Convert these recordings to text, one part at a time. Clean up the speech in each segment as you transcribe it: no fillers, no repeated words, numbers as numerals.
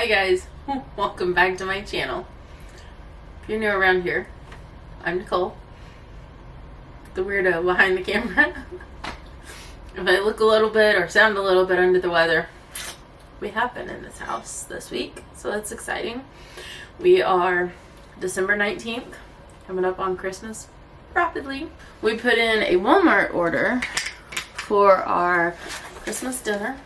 Hi guys, welcome back to my channel. If you're new around here, I'm Nicole, the weirdo behind the camera. If I look a little bit or sound a little bit under the weather, we have been in this house this week, so that's exciting. We are December 19th, coming up on Christmas rapidly. We put in a Walmart order for our Christmas dinner,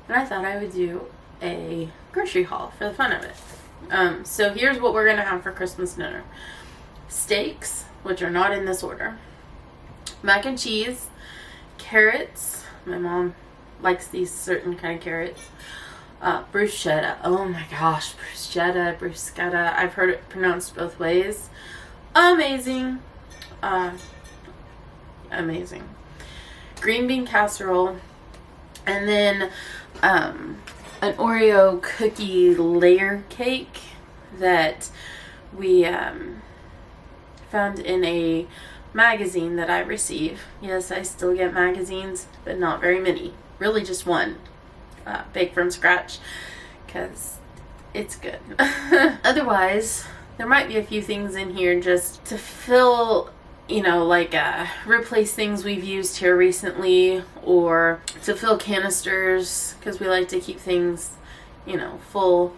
and I thought I would do a grocery haul for the fun of it. So here's what we're going to have for Christmas dinner. Steaks, which are not in this order. Mac and cheese. Carrots. My mom likes these certain kind of carrots. Bruschetta. Oh my gosh. Bruschetta. I've heard it pronounced both ways. Amazing. Amazing. Green bean casserole. And then an Oreo cookie layer cake that we found in a magazine that I receive. Yes, I still get magazines, but not very many. Really just one. Baked from scratch, because it's good. Otherwise, there might be a few things in here just to fill, you know, like replace things we've used here recently, or to fill canisters, because we like to keep things, you know, full.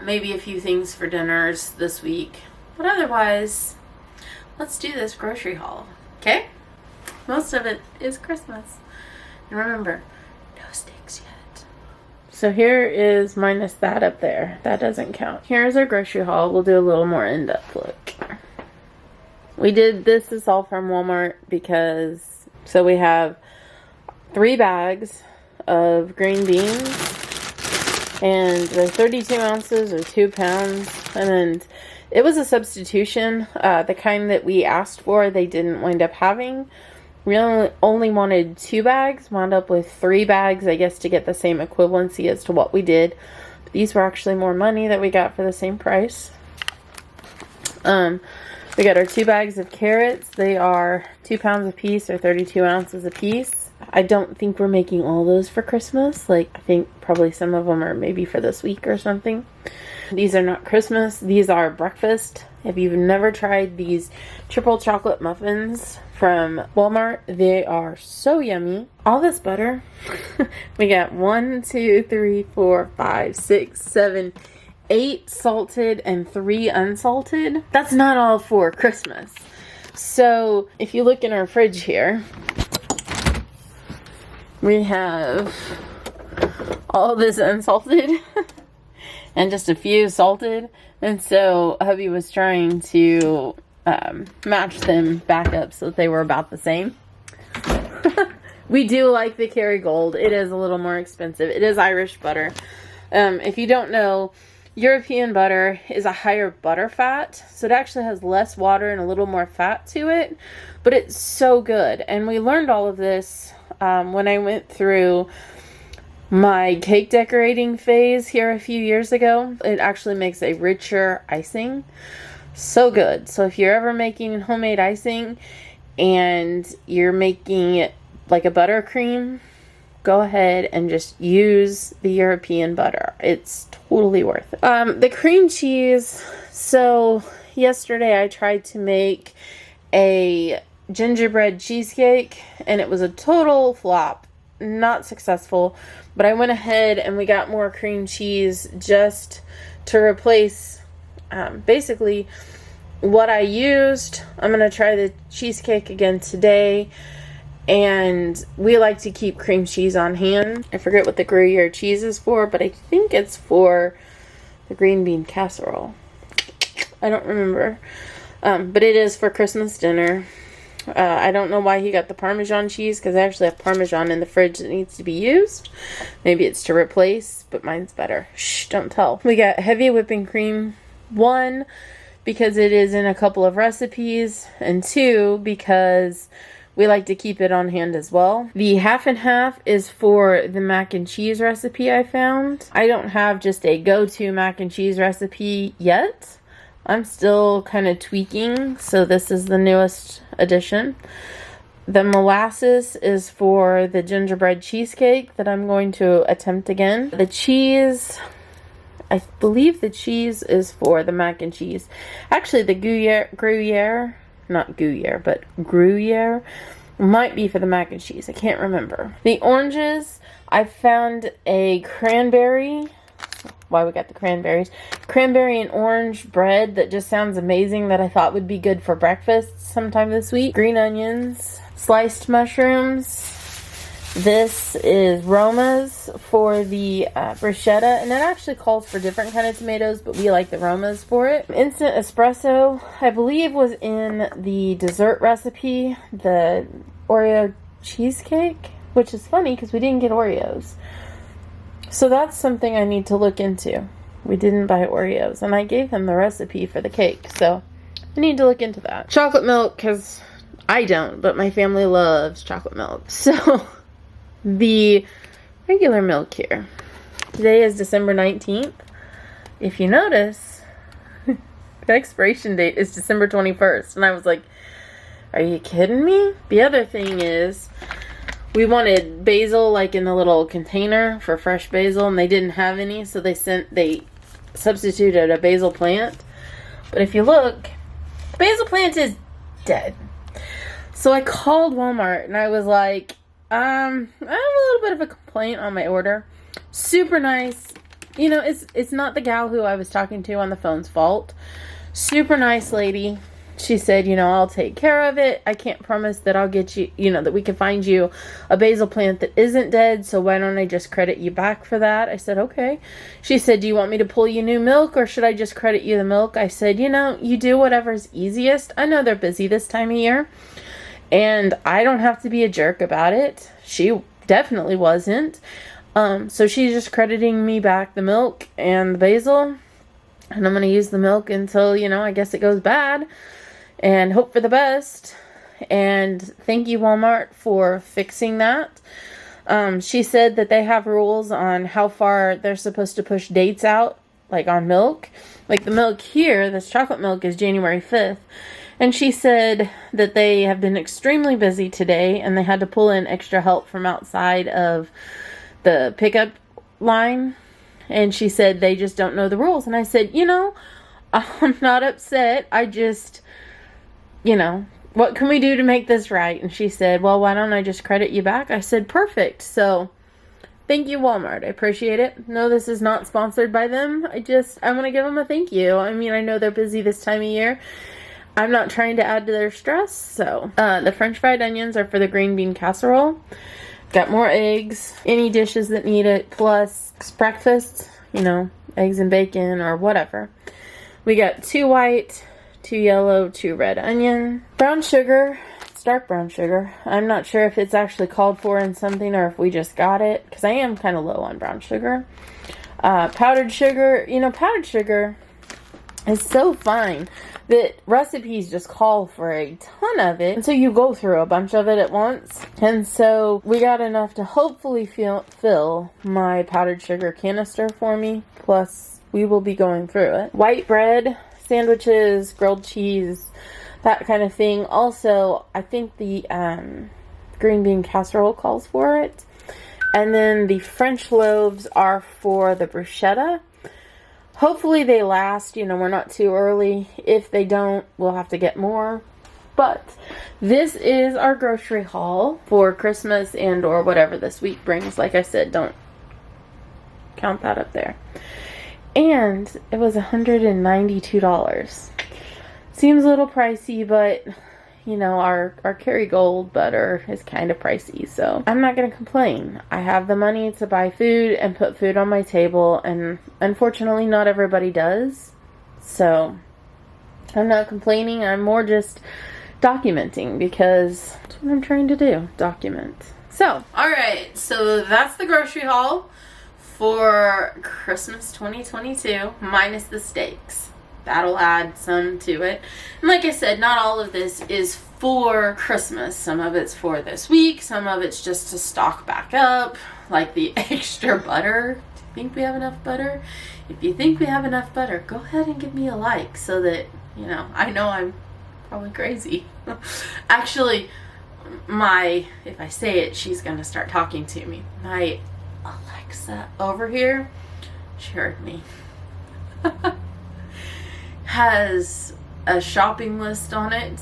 Maybe a few things for dinners this week. But otherwise, let's do this grocery haul, okay? Most of it is Christmas. And remember, no steaks yet. So here is minus that up there. That doesn't count. Here's our grocery haul. We'll do a little more in-depth look. This is all from Walmart because, so we have 3 bags of green beans, and they're 32 ounces or 2 pounds, and it was a substitution. The kind that we asked for, they didn't wind up having. We only wanted 2 bags, wound up with 3 bags, I guess, to get the same equivalency as to what we did. But these were actually more money that we got for the same price. We got our 2 bags of carrots. They are 2 pounds a piece or 32 ounces a piece. I don't think we're making all those for Christmas. Like, I think probably some of them are maybe for this week or something. These are not Christmas. These are breakfast. If you've never tried these triple chocolate muffins from Walmart, they are so yummy. All this butter. We got 1, 2, 3, 4, 5, 6, 7, 8 salted and 3 unsalted. That's not all for Christmas. So if you look in our fridge here, we have all this unsalted and just a few salted. And so hubby was trying to match them back up so that they were about the same. We do like the Kerrygold. It is a little more expensive. It is Irish butter. If you don't know, European butter is a higher butter fat, so it actually has less water and a little more fat to it, but it's so good. And we learned all of this when I went through my cake decorating phase here a few years ago. It actually makes a richer icing. So good. So if you're ever making homemade icing and you're making it like a buttercream, go ahead and just use the European butter. It's totally worth it. The cream cheese. So yesterday I tried to make a gingerbread cheesecake and it was a total flop. Not successful. But I went ahead and we got more cream cheese just to replace basically what I used. I'm going to try the cheesecake again today. And we like to keep cream cheese on hand. I forget what the Gruyere cheese is for, but I think it's for the green bean casserole. I don't remember. But it is for Christmas dinner. I don't know why he got the Parmesan cheese, because I actually have Parmesan in the fridge that needs to be used. Maybe it's to replace, but mine's better. Shh, don't tell. We got heavy whipping cream. 1, because it is in a couple of recipes. And 2, because we like to keep it on hand as well. The half and half is for the mac and cheese recipe I found. I don't have just a go-to mac and cheese recipe yet. I'm still kind of tweaking, so this is the newest addition. The molasses is for the gingerbread cheesecake that I'm going to attempt again. The cheese, I believe the cheese is for the mac and cheese. Actually, the Gruyere, not Gruyere, but Gruyere might be for the mac and cheese. I can't remember. The oranges, I found a cranberry. Why we got the cranberries. Cranberry and orange bread that just sounds amazing that I thought would be good for breakfast sometime this week. Green onions, sliced mushrooms. This is Roma's for the bruschetta, and it actually calls for different kind of tomatoes, but we like the Roma's for it. Instant espresso, I believe, was in the dessert recipe, the Oreo cheesecake, which is funny because we didn't get Oreos. So that's something I need to look into. We didn't buy Oreos, and I gave them the recipe for the cake, so I need to look into that. Chocolate milk, because I don't, but my family loves chocolate milk. So the regular milk here. Today is December 19th. If you notice, the expiration date is December 21st, and I was like, are you kidding me? The other thing is, we wanted basil like in the little container for fresh basil, and they didn't have any, so they substituted a basil plant. But if you look, the basil plant is dead. So I called Walmart and I was like, I have a little bit of a complaint on my order. Super nice. You know, it's not the gal who I was talking to on the phone's fault. Super nice lady. She said, you know, I'll take care of it. I can't promise that I'll get you, you know, that we can find you a basil plant that isn't dead, so why don't I just credit you back for that? I said, okay. She said, do you want me to pull you new milk, or should I just credit you the milk? I said, you know, you do whatever's easiest. I know they're busy this time of year, and I don't have to be a jerk about it. She definitely wasn't. So she's just crediting me back the milk and the basil, and I'm going to use the milk until, you know, I guess it goes bad. And hope for the best. And thank you, Walmart, for fixing that. She said that they have rules on how far they're supposed to push dates out, like on milk. Like the milk here, this chocolate milk, is January 5th. And she said that they have been extremely busy today, and they had to pull in extra help from outside of the pickup line. And she said they just don't know the rules. And I said, you know, I'm not upset. I just, you know, what can we do to make this right? And she said, well, why don't I just credit you back? I said, perfect. So thank you, Walmart. I appreciate it. No, this is not sponsored by them. I want to give them a thank you. I mean, I know they're busy this time of year. I'm not trying to add to their stress. So the French fried onions are for the green bean casserole. Got more eggs, any dishes that need it, plus breakfast, you know, eggs and bacon or whatever. We got 2 white, 2 yellow, 2 red onion. Brown sugar. It's dark brown sugar. I'm not sure if it's actually called for in something or if we just got it, because I am kind of low on brown sugar. Powdered sugar. You know, powdered sugar is so fine that recipes just call for a ton of it. And so you go through a bunch of it at once. And so we got enough to hopefully fill my powdered sugar canister for me. Plus, we will be going through it. White bread, sandwiches, grilled cheese, that kind of thing. Also, I think the green bean casserole calls for it. And then the French loaves are for the bruschetta. Hopefully they last, you know, we're not too early. If they don't, we'll have to get more. But this is our grocery haul for Christmas and or whatever this week brings. Like I said, don't count that up there. And it was $192. Seems a little pricey, but you know, our Kerrygold butter is kind of pricey, so I'm not going to complain. I have the money to buy food and put food on my table, and unfortunately not everybody does. So I'm not complaining. I'm more just documenting, because that's what I'm trying to do, document. So, alright, so that's the grocery haul for Christmas 2022, minus the steaks. That'll add some to it. And like I said, not all of this is for Christmas. Some of it's for this week. Some of it's just to stock back up. Like the extra butter. Do you think we have enough butter? If you think we have enough butter, go ahead and give me a like so that, you know I'm probably crazy. Actually, if I say it, she's going to start talking to me. My Alexa over here, she heard me, has a shopping list on it,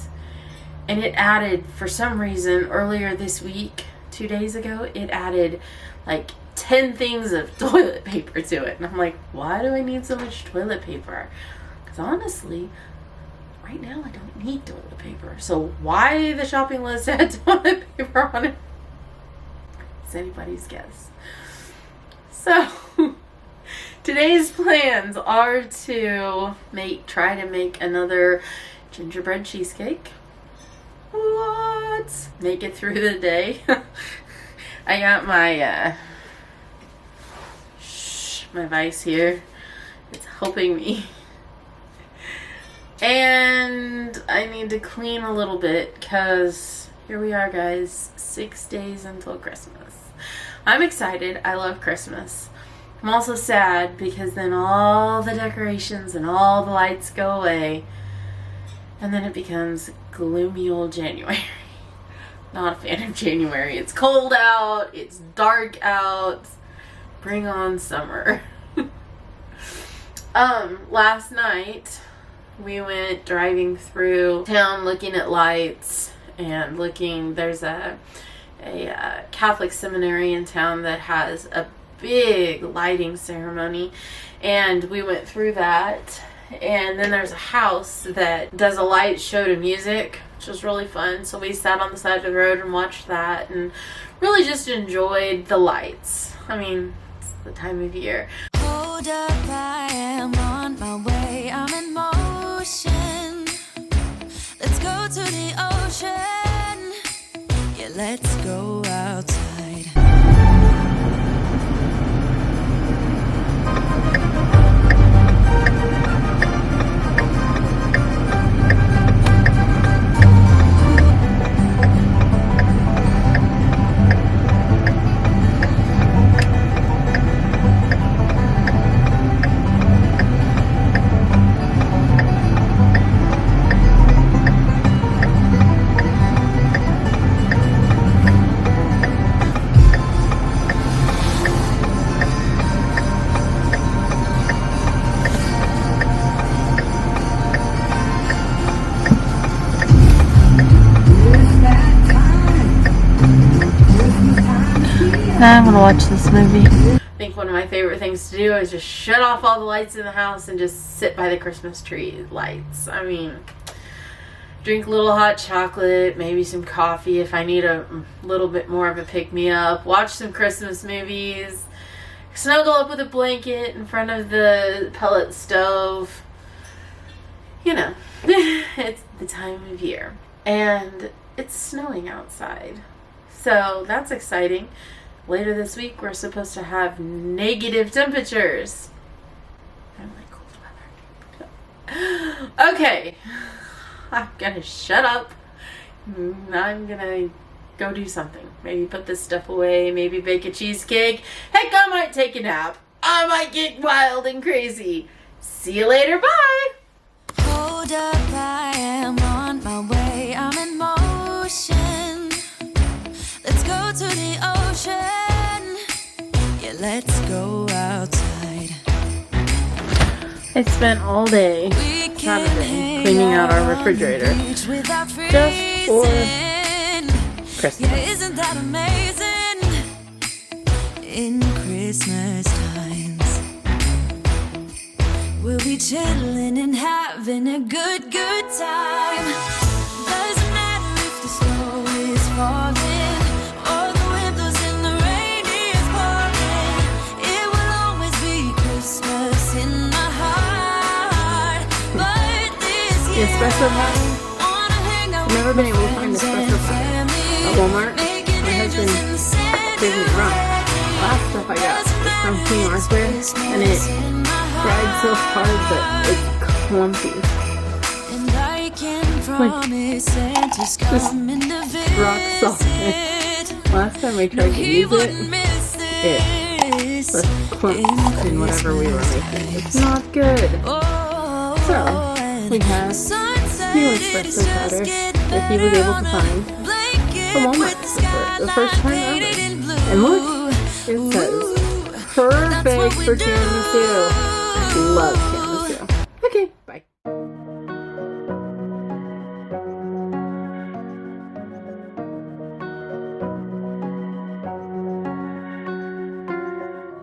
and it added, for some reason, earlier this week, 2 days ago, it added like 10 things of toilet paper to it. And I'm like, why do I need so much toilet paper? Because honestly, right now I don't need toilet paper. So why the shopping list had toilet paper on it? It's anybody's guess. So today's plans are to try to make another gingerbread cheesecake. What? Make it through the day. I got my my vice here. It's helping me. And I need to clean a little bit because here we are, guys, 6 days until Christmas. I'm excited. I love Christmas. I'm also sad because then all the decorations and all the lights go away, and then it becomes gloomy old January. Not a fan of January. It's cold out. It's dark out. Bring on summer. Last night we went driving through town looking at lights and there's a Catholic seminary in town that has a big lighting ceremony, and we went through that. And then there's a house that does a light show to music, which was really fun. So we sat on the side of the road and watched that and really just enjoyed the lights. I mean, it's the time of year. Hold up, I am on my way. I'm in motion. Let's go to the ocean. Yeah, let's go outside. Now I'm gonna watch this movie. I think one of my favorite things to do is just shut off all the lights in the house and just sit by the Christmas tree lights. I mean, drink a little hot chocolate, maybe some coffee if I need a little bit more of a pick-me-up, watch some Christmas movies, snuggle up with a blanket in front of the pellet stove. You know, it's the time of year. And it's snowing outside. So that's exciting. Later this week, we're supposed to have negative temperatures. I don't like cold weather. Okay. I'm gonna shut up. I'm gonna go do something. Maybe put this stuff away. Maybe bake a cheesecake. Heck, I might take a nap. I might get wild and crazy. See you later. Bye. Hold up, I am on my way. I'm in motion. Let's go to the ocean. Yeah, let's go outside. I spent all day Saturday cleaning out our refrigerator just for Christmas. Yeah, isn't that amazing? In Christmas times, we'll be chilling and having a good time. Doesn't matter if the snow is falling or the windows in the rain is pouring. It will always be Christmas in my heart. But this year, espresso pattern. I've never been able to find espresso pattern at Walmart. My husband gave me wrong. Last stuff I got was from King Arthur, and it dried so hard that it's clumpy. Like, just rock solid. Last time I tried to use it was clumped in whatever we were making. It's not good. So, we have new espresso powder that he was able to find. to Walmart for the first time ever. And look, it says, perfect for tiramisu. Love